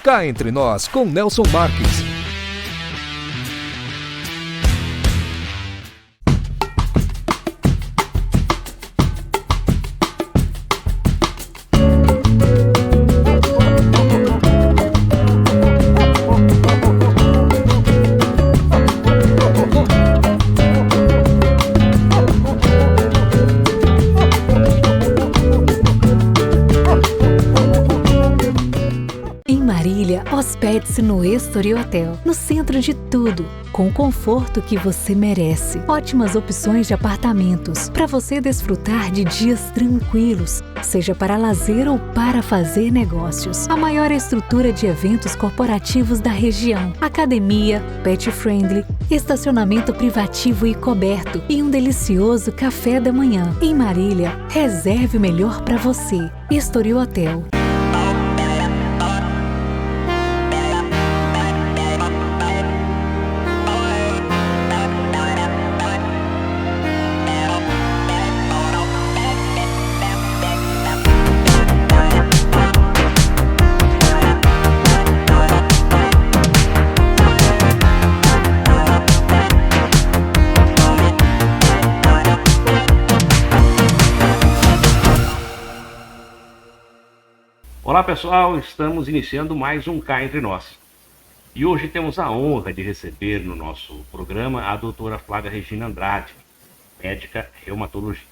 Cá Entre Nós, com Nelson Marques. Hospede-se no Estoril Hotel, no centro de tudo, com o conforto que você merece. Ótimas opções de apartamentos, para você desfrutar de dias tranquilos, seja para lazer ou para fazer negócios. A maior estrutura de eventos corporativos da região, academia, pet friendly, estacionamento privativo e coberto e um delicioso café da manhã. Em Marília, reserve o melhor para você. Estoril Hotel. Olá pessoal, estamos iniciando mais um Cá Entre Nós. E hoje temos a honra de receber no nosso programa a doutora Flávia Regina Andrade, médica reumatologista.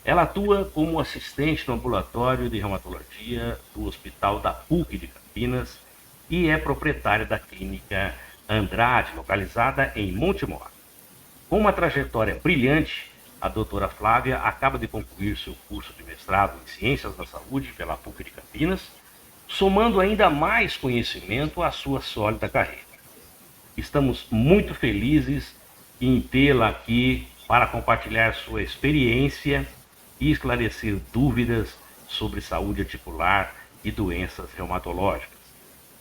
Ela atua como assistente no ambulatório de reumatologia do Hospital da PUC de Campinas e é proprietária da clínica Andrade, localizada em Montemor. Com uma trajetória brilhante, a doutora Flávia acaba de concluir seu curso de mestrado em Ciências da Saúde pela PUC de Campinas, somando ainda mais conhecimento à sua sólida carreira. Estamos muito felizes em tê-la aqui para compartilhar sua experiência e esclarecer dúvidas sobre saúde articular e doenças reumatológicas.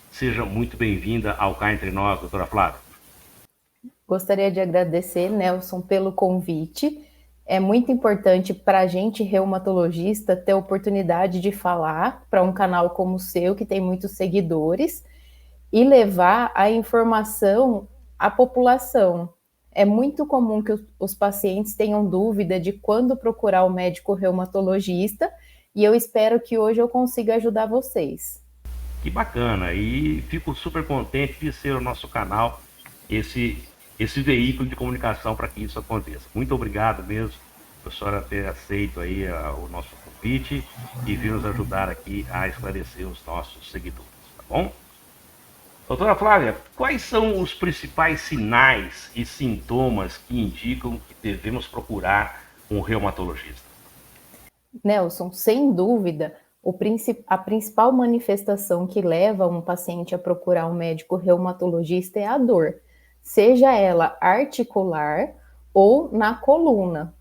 Seja muito bem-vinda ao Cá Entre Nós, doutora Flávia. Gostaria de agradecer, Nelson, pelo convite. É muito importante para a gente, reumatologista, ter a oportunidade de falar para um canal como o seu, que tem muitos seguidores, e levar a informação à população. É muito comum que os pacientes tenham dúvida de quando procurar o médico reumatologista, e eu espero que hoje eu consiga ajudar vocês. Que bacana, e fico super contente de ser o nosso canal, esse veículo de comunicação para que isso aconteça. Muito obrigado mesmo, professora, ter aceito aí o nosso convite e vir nos ajudar aqui a esclarecer os nossos seguidores, tá bom? Doutora Flávia, quais são os principais sinais e sintomas que indicam que devemos procurar um reumatologista? Nelson, sem dúvida, a principal manifestação que leva um paciente a procurar um médico reumatologista é a dor, seja ela articular ou na coluna.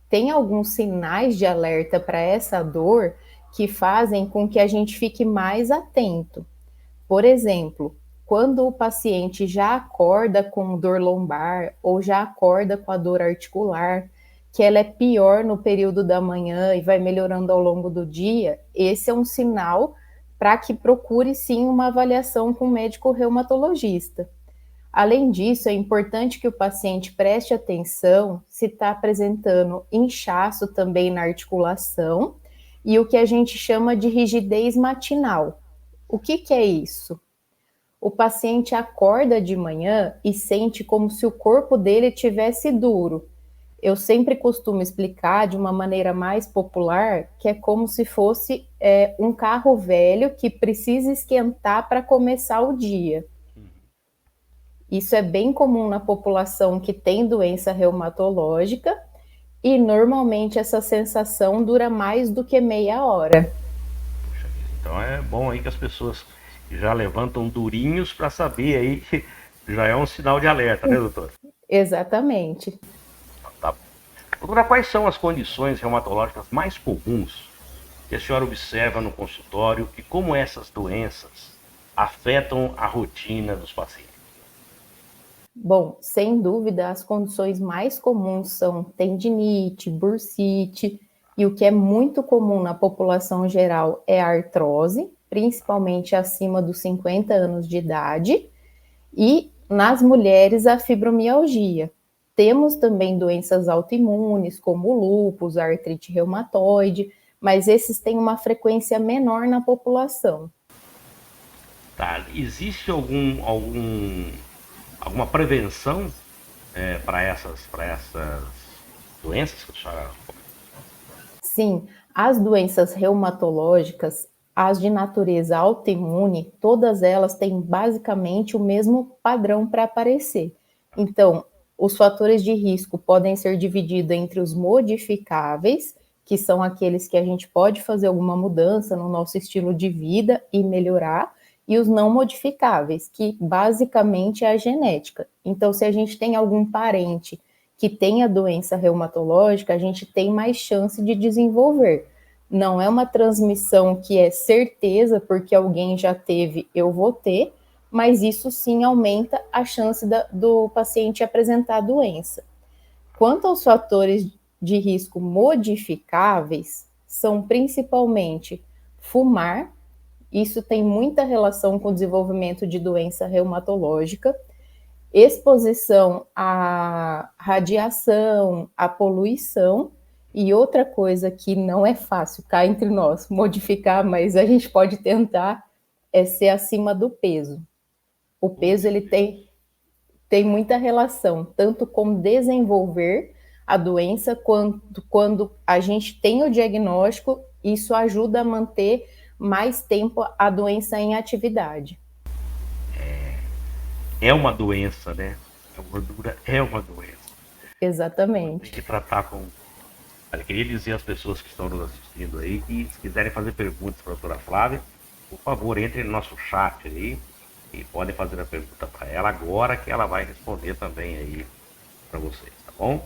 Tem alguns sinais de alerta para essa dor que fazem com que a gente fique mais atento. Por exemplo, quando o paciente já acorda com dor lombar ou já acorda com a dor articular, que ela é pior no período da manhã e vai melhorando ao longo do dia, esse é um sinal para que procure sim uma avaliação com o médico reumatologista. Além disso, é importante que o paciente preste atenção se está apresentando inchaço também na articulação e o que a gente chama de rigidez matinal. O que é isso? O paciente acorda de manhã e sente como se o corpo dele tivesse duro. Eu sempre costumo explicar de uma maneira mais popular que é como se fosse um carro velho que precisa esquentar para começar o dia. Isso é bem comum na população que tem doença reumatológica e normalmente essa sensação dura mais do que meia hora. Puxa vida, então é bom aí que as pessoas já levantam durinhos para saber aí que já é um sinal de alerta, né, doutor? Exatamente. Tá. Doutora, quais são as condições reumatológicas mais comuns que a senhora observa no consultório e como essas doenças afetam a rotina dos pacientes? Bom, sem dúvida, as condições mais comuns são tendinite, bursite, e o que é muito comum na população geral é a artrose, principalmente acima dos 50 anos de idade, e nas mulheres a fibromialgia. Temos também doenças autoimunes, como o lúpus, a artrite reumatoide, mas esses têm uma frequência menor na população. Tá. Existe alguma prevenção para essas doenças que a senhora... Sim, as doenças reumatológicas, as de natureza autoimune, todas elas têm basicamente o mesmo padrão para aparecer. Então, os fatores de risco podem ser divididos entre os modificáveis, que são aqueles que a gente pode fazer alguma mudança no nosso estilo de vida e melhorar, e os não modificáveis, que basicamente é a genética. Então, se a gente tem algum parente que tenha doença reumatológica, a gente tem mais chance de desenvolver. Não é uma transmissão que é certeza, porque alguém já teve, eu vou ter, mas isso sim aumenta a chance do paciente apresentar a doença. Quanto aos fatores de risco modificáveis, são principalmente fumar, isso tem muita relação com o desenvolvimento de doença reumatológica, exposição à radiação, à poluição, e outra coisa que não é fácil, cá entre nós, modificar, mas a gente pode tentar, é ser acima do peso. O peso, ele tem muita relação, tanto com desenvolver a doença, quanto quando a gente tem o diagnóstico, isso ajuda a manter mais tempo a doença em atividade. É uma doença, né? A gordura é uma doença. Exatamente. Tem que tratar com... Eu queria dizer às pessoas que estão nos assistindo aí que, se quiserem fazer perguntas para a doutora Flávia, por favor, entrem no nosso chat aí e podem fazer a pergunta para ela agora, que ela vai responder também aí para vocês, tá bom?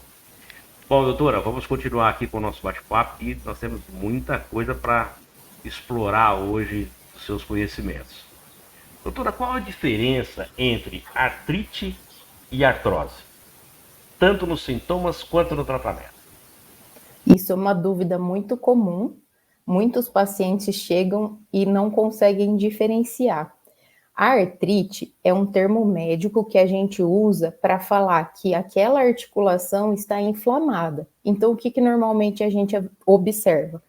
Bom, doutora, vamos continuar aqui com o nosso bate-papo e nós temos muita coisa para explorar hoje dos seus conhecimentos. Doutora, qual a diferença entre artrite e artrose? Tanto nos sintomas quanto no tratamento. Isso é uma dúvida muito comum. Muitos pacientes chegam e não conseguem diferenciar. A artrite é um termo médico que a gente usa para falar que aquela articulação está inflamada. Então, o que normalmente a gente observa?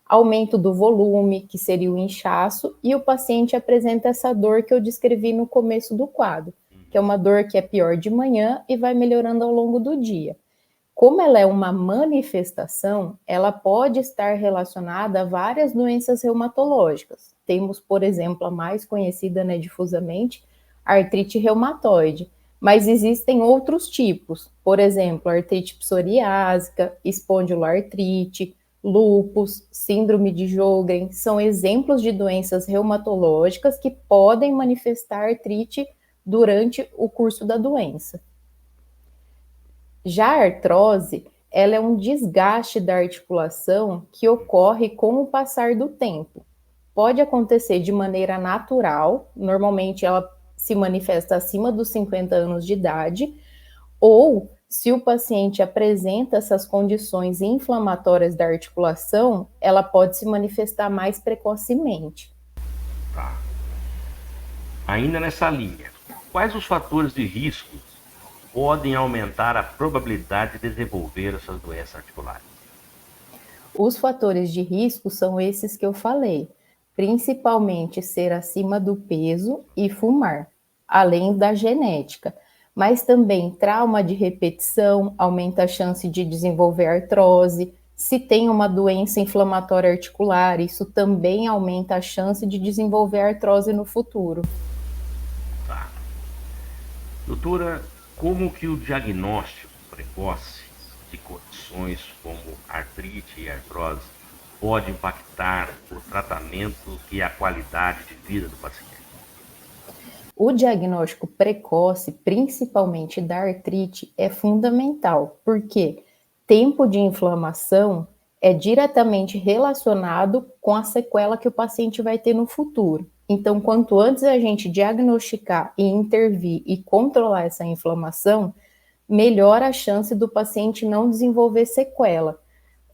Aumento do volume, que seria o inchaço, e o paciente apresenta essa dor que eu descrevi no começo do quadro, que é uma dor que é pior de manhã e vai melhorando ao longo do dia. Como ela é uma manifestação, ela pode estar relacionada a várias doenças reumatológicas. Temos, por exemplo, a mais conhecida, né, difusamente, a artrite reumatoide, mas existem outros tipos, por exemplo, artrite psoriásica, espondiloartrite, lúpus, síndrome de Sjögren, são exemplos de doenças reumatológicas que podem manifestar artrite durante o curso da doença. Já a artrose, ela é um desgaste da articulação que ocorre com o passar do tempo. Pode acontecer de maneira natural, normalmente ela se manifesta acima dos 50 anos de idade, ou se o paciente apresenta essas condições inflamatórias da articulação, ela pode se manifestar mais precocemente. Tá. Ainda nessa linha, quais os fatores de risco podem aumentar a probabilidade de desenvolver essas doenças articulares? Os fatores de risco são esses que eu falei, principalmente ser acima do peso e fumar, além da genética. Mas também trauma de repetição aumenta a chance de desenvolver artrose. Se tem uma doença inflamatória articular, isso também aumenta a chance de desenvolver artrose no futuro. Tá. Doutora, como que o diagnóstico precoce de condições como artrite e artrose pode impactar o tratamento e a qualidade de vida do paciente? O diagnóstico precoce, principalmente da artrite, é fundamental, porque tempo de inflamação é diretamente relacionado com a sequela que o paciente vai ter no futuro. Então, quanto antes a gente diagnosticar e intervir e controlar essa inflamação, melhor a chance do paciente não desenvolver sequela.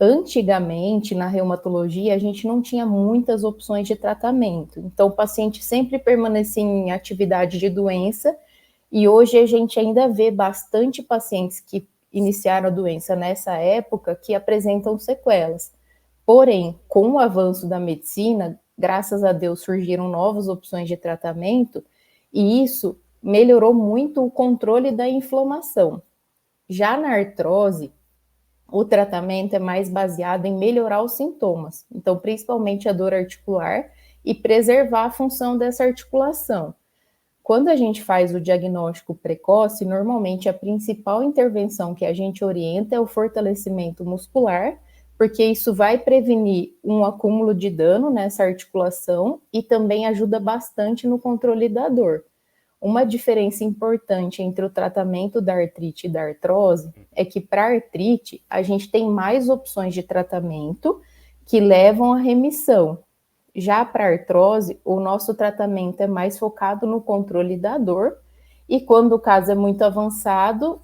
Antigamente, na reumatologia, a gente não tinha muitas opções de tratamento. Então, o paciente sempre permanecia em atividade de doença, e hoje a gente ainda vê bastante pacientes que iniciaram a doença nessa época que apresentam sequelas. Porém, com o avanço da medicina, graças a Deus surgiram novas opções de tratamento, e isso melhorou muito o controle da inflamação. Já na artrose, o tratamento é mais baseado em melhorar os sintomas, então principalmente a dor articular e preservar a função dessa articulação. Quando a gente faz o diagnóstico precoce, normalmente a principal intervenção que a gente orienta é o fortalecimento muscular, porque isso vai prevenir um acúmulo de dano nessa articulação e também ajuda bastante no controle da dor. Uma diferença importante entre o tratamento da artrite e da artrose é que para a artrite a gente tem mais opções de tratamento que levam à remissão. Já para a artrose, o nosso tratamento é mais focado no controle da dor e quando o caso é muito avançado,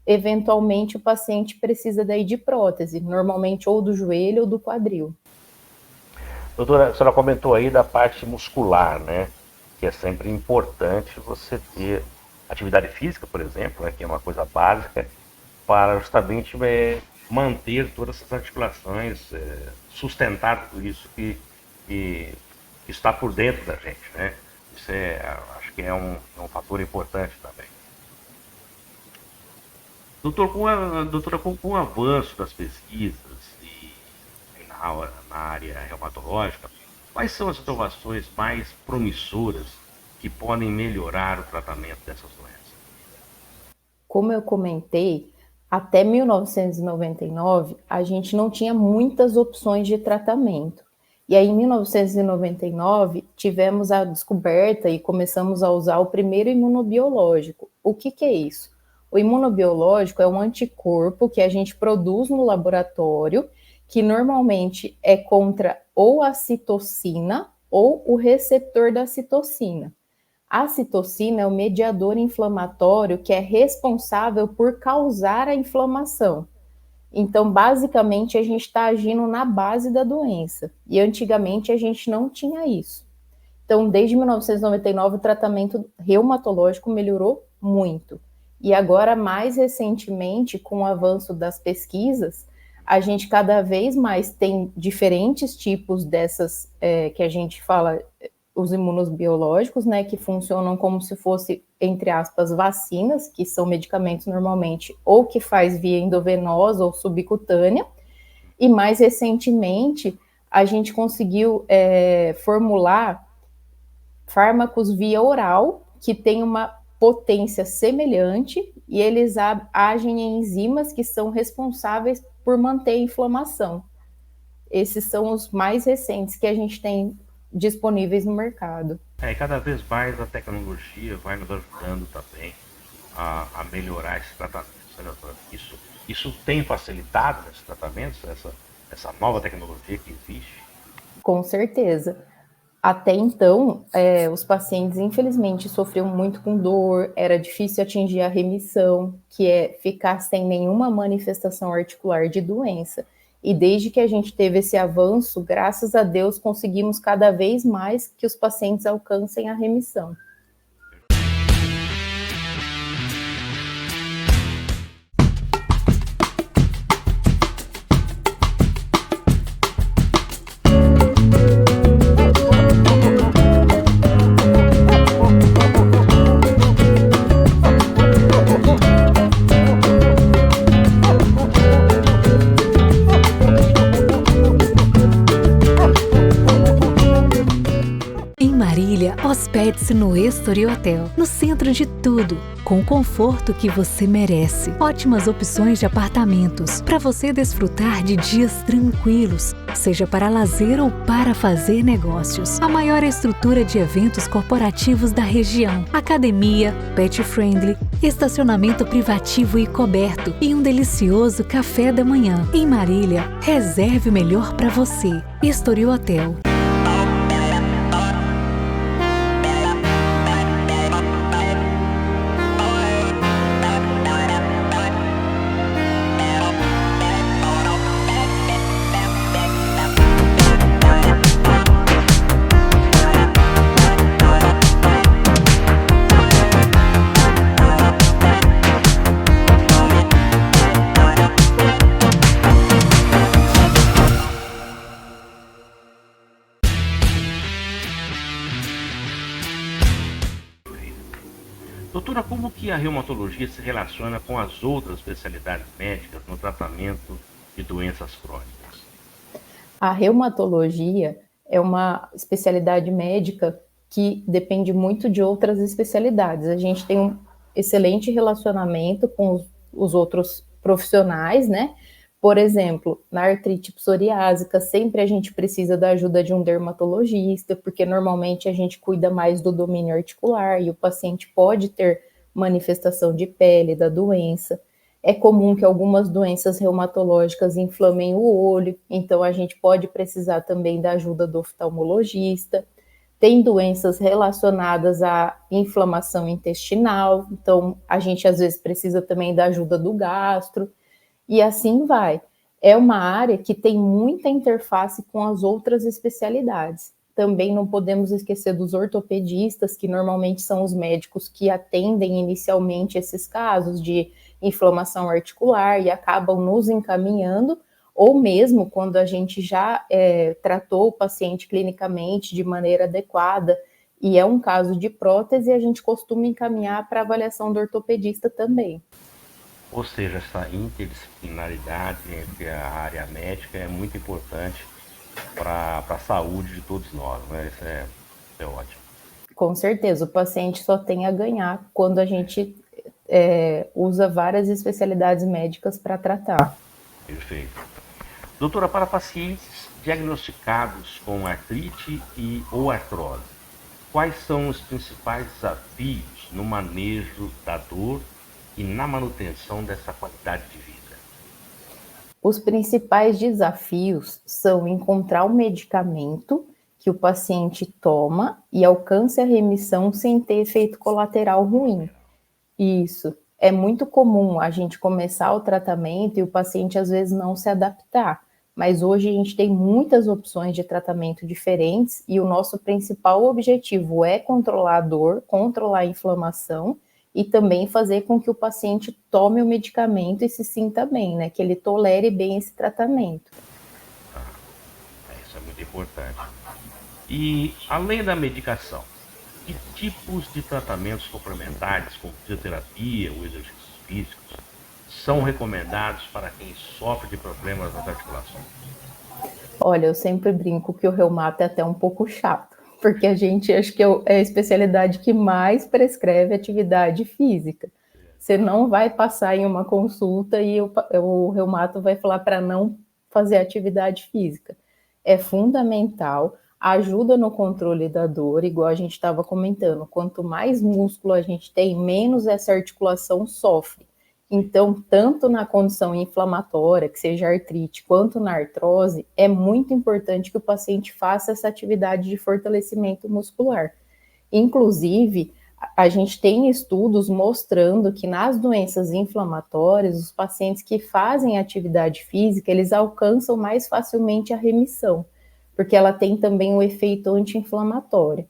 eventualmente o paciente precisa daí de prótese, normalmente ou do joelho ou do quadril. Doutora, a senhora comentou aí da parte muscular, né? Que é sempre importante você ter atividade física, por exemplo, né, que é uma coisa básica, para justamente manter todas essas articulações, sustentar tudo isso que está por dentro da gente, né? Isso acho que é um fator importante também. Doutora, com o avanço das pesquisas na área reumatológica, quais são as inovações mais promissoras que podem melhorar o tratamento dessas doenças? Como eu comentei, até 1999, a gente não tinha muitas opções de tratamento. E aí, em 1999, tivemos a descoberta e começamos a usar o primeiro imunobiológico. O que é isso? O imunobiológico é um anticorpo que a gente produz no laboratório, que normalmente é contra ou a citocina ou o receptor da citocina. A citocina é o mediador inflamatório que é responsável por causar a inflamação. Então, basicamente, a gente está agindo na base da doença. E antigamente a gente não tinha isso. Então, desde 1999, o tratamento reumatológico melhorou muito. E agora, mais recentemente, com o avanço das pesquisas, a gente cada vez mais tem diferentes tipos dessas, que a gente fala, os imunobiológicos, né, que funcionam como se fosse, entre aspas, vacinas, que são medicamentos normalmente ou que faz via endovenosa ou subcutânea, e mais recentemente a gente conseguiu formular fármacos via oral, que tem uma potência semelhante, e eles agem em enzimas que são responsáveis por manter a inflamação. Esses são os mais recentes que a gente tem disponíveis no mercado. E cada vez mais a tecnologia vai nos ajudando também a melhorar esses tratamentos. Isso tem facilitado esses tratamentos, essa nova tecnologia que existe? Com certeza. Até então, os pacientes, infelizmente, sofriam muito com dor, era difícil atingir a remissão, que é ficar sem nenhuma manifestação articular de doença. E desde que a gente teve esse avanço, graças a Deus, conseguimos cada vez mais que os pacientes alcancem a remissão. Hospede-se no Estoril Hotel, no centro de tudo, com o conforto que você merece. Ótimas opções de apartamentos, para você desfrutar de dias tranquilos, seja para lazer ou para fazer negócios. A maior estrutura de eventos corporativos da região, academia, pet friendly, estacionamento privativo e coberto e um delicioso café da manhã. Em Marília, reserve o melhor para você. Estoril Hotel. Doutora, como que a reumatologia se relaciona com as outras especialidades médicas no tratamento de doenças crônicas? A reumatologia é uma especialidade médica que depende muito de outras especialidades. A gente tem um excelente relacionamento com os outros profissionais, né? Por exemplo, na artrite psoriásica, sempre a gente precisa da ajuda de um dermatologista, porque normalmente a gente cuida mais do domínio articular e o paciente pode ter manifestação de pele da doença. É comum que algumas doenças reumatológicas inflamem o olho, então a gente pode precisar também da ajuda do oftalmologista. Tem doenças relacionadas à inflamação intestinal, então a gente às vezes precisa também da ajuda do gastro, e assim vai. É uma área que tem muita interface com as outras especialidades. Também não podemos esquecer dos ortopedistas, que normalmente são os médicos que atendem inicialmente esses casos de inflamação articular e acabam nos encaminhando, ou mesmo quando a gente já tratou o paciente clinicamente de maneira adequada e é um caso de prótese, a gente costuma encaminhar para avaliação do ortopedista também. Ou seja, essa interdisciplinaridade entre a área médica é muito importante para a saúde de todos nós, né? Isso é ótimo. Com certeza, o paciente só tem a ganhar quando a gente usa várias especialidades médicas para tratar. Perfeito. Doutora, para pacientes diagnosticados com artrite ou artrose, quais são os principais desafios no manejo da dor e na manutenção dessa qualidade de vida? Os principais desafios são encontrar o medicamento que o paciente toma e alcance a remissão sem ter efeito colateral ruim. Isso. É muito comum a gente começar o tratamento e o paciente às vezes não se adaptar. Mas hoje a gente tem muitas opções de tratamento diferentes e o nosso principal objetivo é controlar a dor, controlar a inflamação e também fazer com que o paciente tome o medicamento e se sinta bem, né? Que ele tolere bem esse tratamento. Isso é muito importante. E, além da medicação, que tipos de tratamentos complementares, como fisioterapia ou exercícios físicos, são recomendados para quem sofre de problemas nas articulações? Olha, eu sempre brinco que o reumato é até um pouco chato, porque a gente acho que é a especialidade que mais prescreve atividade física. Você não vai passar em uma consulta e o reumato vai falar para não fazer atividade física. É fundamental, ajuda no controle da dor, igual a gente estava comentando. Quanto mais músculo a gente tem, menos essa articulação sofre. Então, tanto na condição inflamatória, que seja artrite, quanto na artrose, é muito importante que o paciente faça essa atividade de fortalecimento muscular. Inclusive, a gente tem estudos mostrando que nas doenças inflamatórias, os pacientes que fazem atividade física, eles alcançam mais facilmente a remissão, porque ela tem também um efeito anti-inflamatório.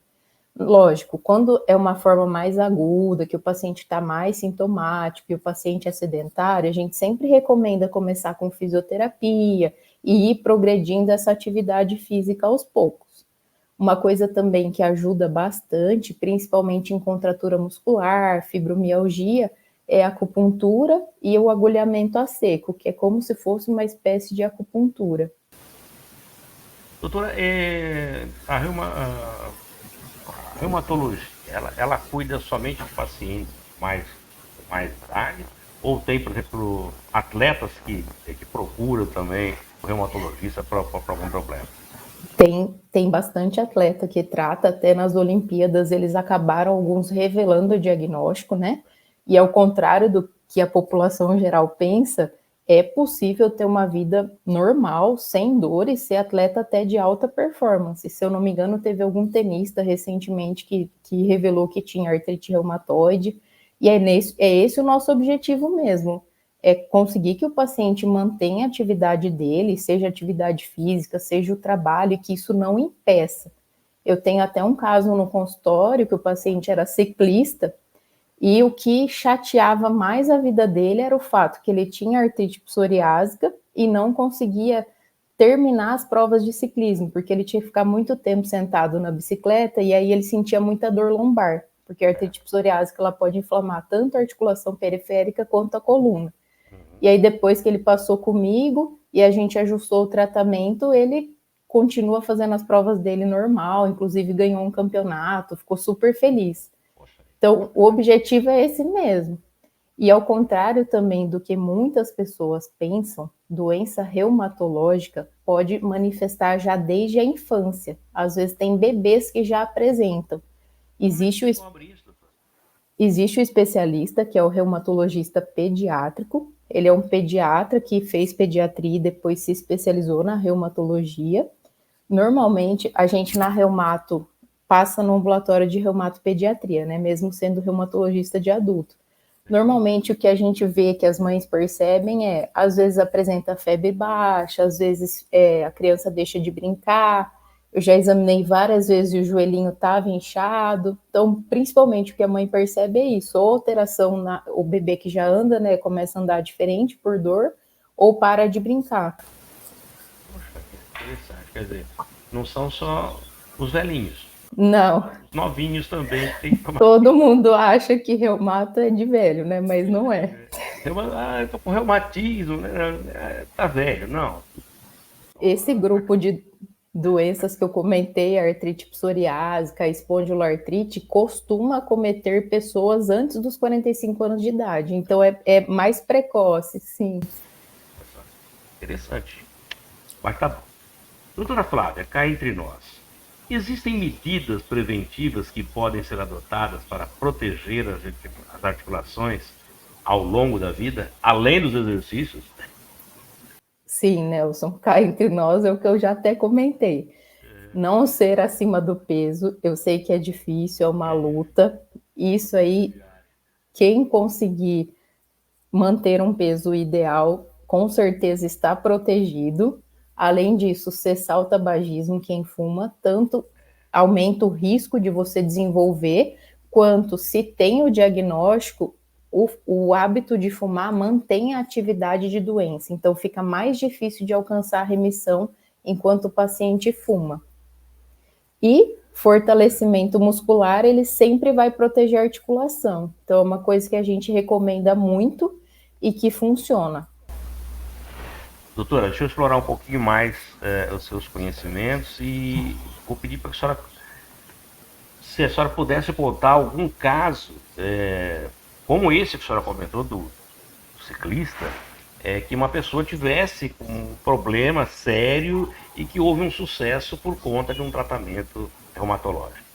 Lógico, quando é uma forma mais aguda, que o paciente está mais sintomático e o paciente é sedentário, a gente sempre recomenda começar com fisioterapia e ir progredindo essa atividade física aos poucos. Uma coisa também que ajuda bastante, principalmente em contratura muscular, fibromialgia, é a acupuntura e o agulhamento a seco, que é como se fosse uma espécie de acupuntura. Doutora, a reumatologia, ela cuida somente de pacientes mais idade? Ou tem, por exemplo, atletas que procuram também o reumatologista para algum problema? Tem bastante atleta que trata, até nas Olimpíadas eles acabaram alguns revelando o diagnóstico, né? E ao contrário do que a população geral pensa, é possível ter uma vida normal, sem dor e ser atleta até de alta performance. Se eu não me engano, teve algum tenista recentemente que revelou que tinha artrite reumatoide, e é esse o nosso objetivo mesmo, é conseguir que o paciente mantenha a atividade dele, seja atividade física, seja o trabalho, e que isso não impeça. Eu tenho até um caso no consultório que o paciente era ciclista e o que chateava mais a vida dele era o fato que ele tinha artrite psoriásica e não conseguia terminar as provas de ciclismo, porque ele tinha que ficar muito tempo sentado na bicicleta e aí ele sentia muita dor lombar, porque a artrite psoriásica ela pode inflamar tanto a articulação periférica quanto a coluna. E aí depois que ele passou comigo e a gente ajustou o tratamento, ele continua fazendo as provas dele normal, inclusive ganhou um campeonato, ficou super feliz. Então, o objetivo é esse mesmo. E ao contrário também do que muitas pessoas pensam, doença reumatológica pode manifestar já desde a infância. Às vezes tem bebês que já apresentam. Existe o especialista, que é o reumatologista pediátrico. Ele é um pediatra que fez pediatria e depois se especializou na reumatologia. Normalmente, a gente na reumato passa no ambulatório de reumatopediatria, né? Mesmo sendo reumatologista de adulto. Normalmente, o que a gente vê que as mães percebem é, às vezes apresenta febre baixa, às vezes a criança deixa de brincar. Eu já examinei várias vezes e o joelhinho estava inchado. Então, principalmente, o que a mãe percebe é isso. Ou alteração, o bebê que já anda, né, começa a andar diferente por dor, ou para de brincar. Poxa, que interessante. Quer dizer, não são só os velhinhos. Não. Os novinhos também tem que tomar. Todo mundo acha que reumato é de velho, né? Mas não é. Eu tô com reumatismo, né? Tá velho, não. Esse grupo de doenças que eu comentei, a artrite psoriásica, a espondiloartrite, costuma acometer pessoas antes dos 45 anos de idade. Então é mais precoce, sim. Interessante. Mas tá bom. Doutora Flávia, cá entre nós. Existem medidas preventivas que podem ser adotadas para proteger as articulações ao longo da vida, além dos exercícios? Sim, Nelson, cá entre nós é o que eu já até comentei. Não ser acima do peso, eu sei que é difícil, é uma luta. Isso aí, quem conseguir manter um peso ideal, com certeza está protegido. Além disso, cessar o tabagismo, quem fuma, tanto aumenta o risco de você desenvolver, quanto se tem o diagnóstico, o hábito de fumar mantém a atividade de doença. Então, fica mais difícil de alcançar a remissão enquanto o paciente fuma. E fortalecimento muscular, ele sempre vai proteger a articulação. Então, é uma coisa que a gente recomenda muito e que funciona. Doutora, deixa eu explorar um pouquinho mais os seus conhecimentos e vou pedir para que a senhora, se a senhora pudesse contar algum caso, como esse que a senhora comentou do ciclista, que uma pessoa tivesse um problema sério e que houve um sucesso por conta de um tratamento reumatológico.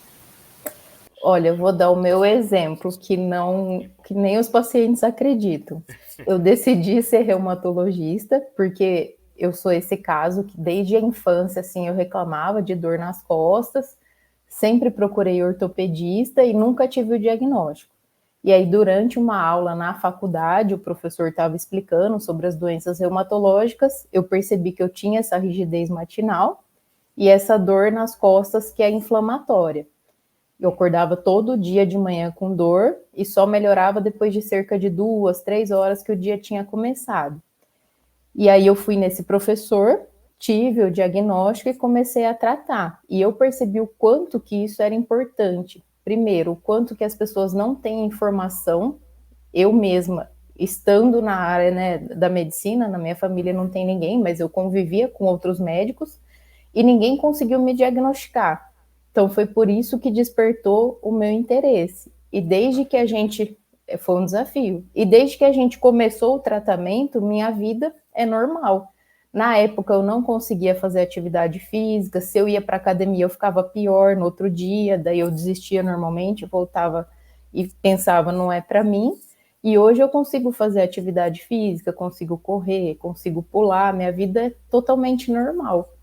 Olha, eu vou dar o meu exemplo, que nem os pacientes acreditam. Eu decidi ser reumatologista porque eu sou esse caso que desde a infância, assim, eu reclamava de dor nas costas, sempre procurei ortopedista e nunca tive o diagnóstico. E aí, durante uma aula na faculdade, o professor estava explicando sobre as doenças reumatológicas, eu percebi que eu tinha essa rigidez matinal e essa dor nas costas que é inflamatória. Eu acordava todo dia de manhã com dor e só melhorava depois de cerca de 2, 3 horas que o dia tinha começado. E aí eu fui nesse professor, tive o diagnóstico e comecei a tratar. E eu percebi o quanto que isso era importante. Primeiro, o quanto que as pessoas não têm informação. Eu mesma, estando na área, né, da medicina, na minha família não tem ninguém, mas eu convivia com outros médicos e ninguém conseguiu me diagnosticar. Então, foi por isso que despertou o meu interesse. E desde que a gente... Foi um desafio. E desde que a gente começou o tratamento, minha vida é normal. Na época, eu não conseguia fazer atividade física. Se eu ia para academia, eu ficava pior no outro dia. Daí eu desistia normalmente, voltava e pensava, não é para mim. E hoje eu consigo fazer atividade física, consigo correr, consigo pular. Minha vida é totalmente normal.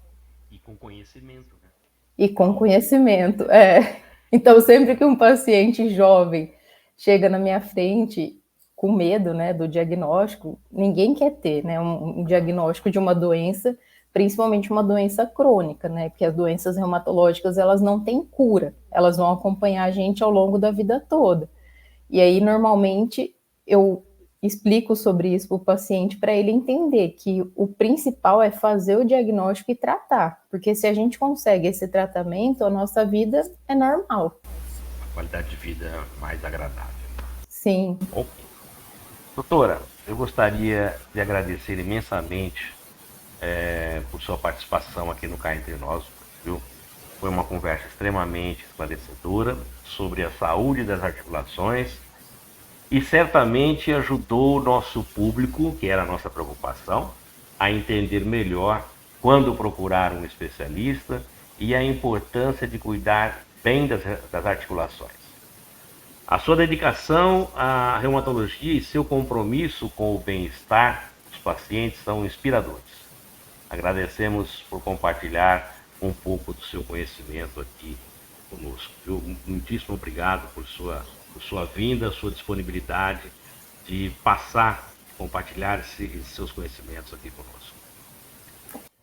E com conhecimento. E com conhecimento, Então, sempre que um paciente jovem chega na minha frente com medo, né, do diagnóstico, ninguém quer ter, né, um diagnóstico de uma doença, principalmente uma doença crônica, né, porque as doenças reumatológicas, elas não têm cura, elas vão acompanhar a gente ao longo da vida toda. E aí, normalmente, eu explico sobre isso para o paciente para ele entender que o principal é fazer o diagnóstico e tratar, porque se a gente consegue esse tratamento, a nossa vida é normal. qualidade de vida mais agradável. Sim. Ok. Doutora, eu gostaria de agradecer imensamente por sua participação aqui no Cá Entre Nós, viu? Foi uma conversa extremamente esclarecedora sobre a saúde das articulações e certamente ajudou o nosso público, que era a nossa preocupação, a entender melhor quando procurar um especialista e a importância de cuidar bem das articulações. A sua dedicação à reumatologia e seu compromisso com o bem-estar dos pacientes são inspiradores. Agradecemos por compartilhar um pouco do seu conhecimento aqui conosco. Muitíssimo obrigado por sua vinda, sua disponibilidade de compartilhar esses seus conhecimentos aqui conosco.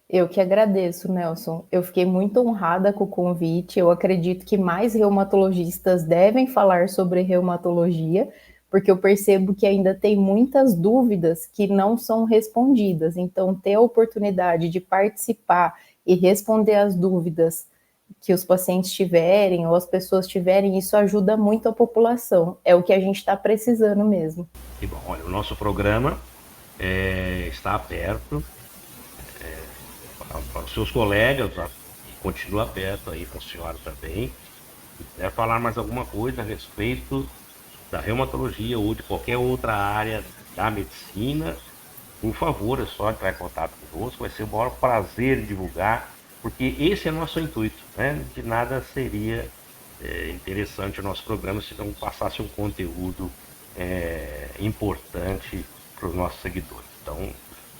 Eu que agradeço, Nelson. Eu fiquei muito honrada com o convite. Eu acredito que mais reumatologistas devem falar sobre reumatologia, porque eu percebo que ainda tem muitas dúvidas que não são respondidas. Então, ter a oportunidade de participar e responder as dúvidas que os pacientes tiverem ou as pessoas tiverem, isso ajuda muito a população. É o que a gente está precisando mesmo. E bom, olha, o nosso programa está aberto para os seus colegas, continua aberto aí para a senhora também. Se quiser falar mais alguma coisa a respeito da reumatologia ou de qualquer outra área da medicina, por favor, é só entrar em contato conosco, vai ser o maior prazer divulgar, porque esse é nosso intuito, né? De nada seria interessante o nosso programa se não passasse um conteúdo importante para os nossos seguidores. Então,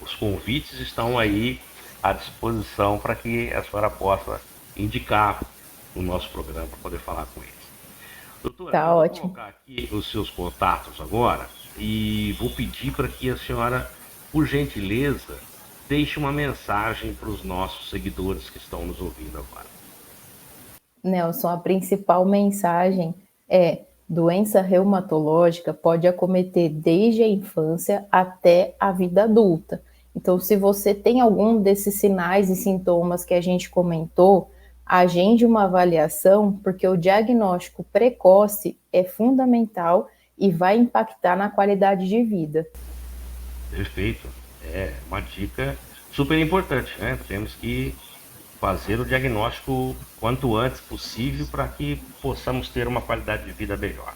os convites estão aí à disposição para que a senhora possa indicar o nosso programa para poder falar com eles. Doutora, tá, eu vou ótimo. colocar aqui os seus contatos agora e vou pedir para que a senhora, por gentileza, deixe uma mensagem para os nossos seguidores que estão nos ouvindo agora. Nelson, a principal mensagem é: doença reumatológica pode acometer desde a infância até a vida adulta. Então, se você tem algum desses sinais e sintomas que a gente comentou, agende uma avaliação, porque o diagnóstico precoce é fundamental e vai impactar na qualidade de vida. Perfeito. É uma dica super importante, né? Temos que fazer o diagnóstico quanto antes possível para que possamos ter uma qualidade de vida melhor.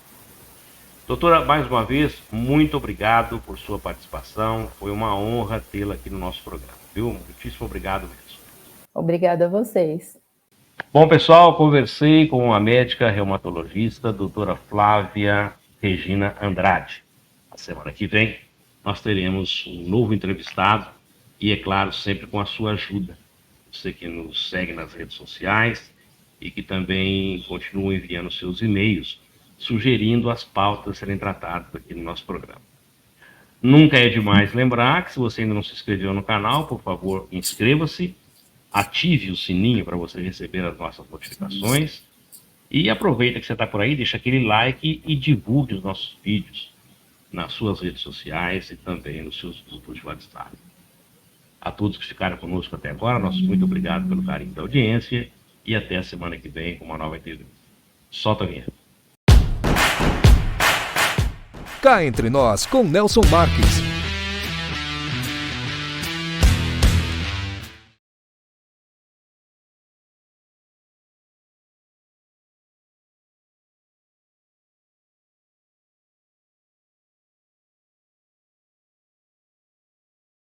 Doutora, mais uma vez, muito obrigado por sua participação. Foi uma honra tê-la aqui no nosso programa, viu? Muitíssimo obrigado mesmo. Obrigada a vocês. Bom, pessoal, conversei com a médica reumatologista, doutora Flávia Regina Andrade. A semana que vem, nós teremos um novo entrevistado e, é claro, sempre com a sua ajuda. Você que nos segue nas redes sociais e que também continua enviando seus e-mails, sugerindo as pautas a serem tratadas aqui no nosso programa. Nunca é demais lembrar que, se você ainda não se inscreveu no canal, por favor, inscreva-se, ative o sininho para você receber as nossas notificações e aproveita que você está por aí, deixa aquele like e divulgue os nossos vídeos nas suas redes sociais e também nos seus grupos de WhatsApp. A todos que ficaram conosco até agora, nosso muito obrigado pelo carinho da audiência e até a semana que vem com uma nova entrevista. Solta a vinheta. Cá Entre Nós, com Nelson Marques.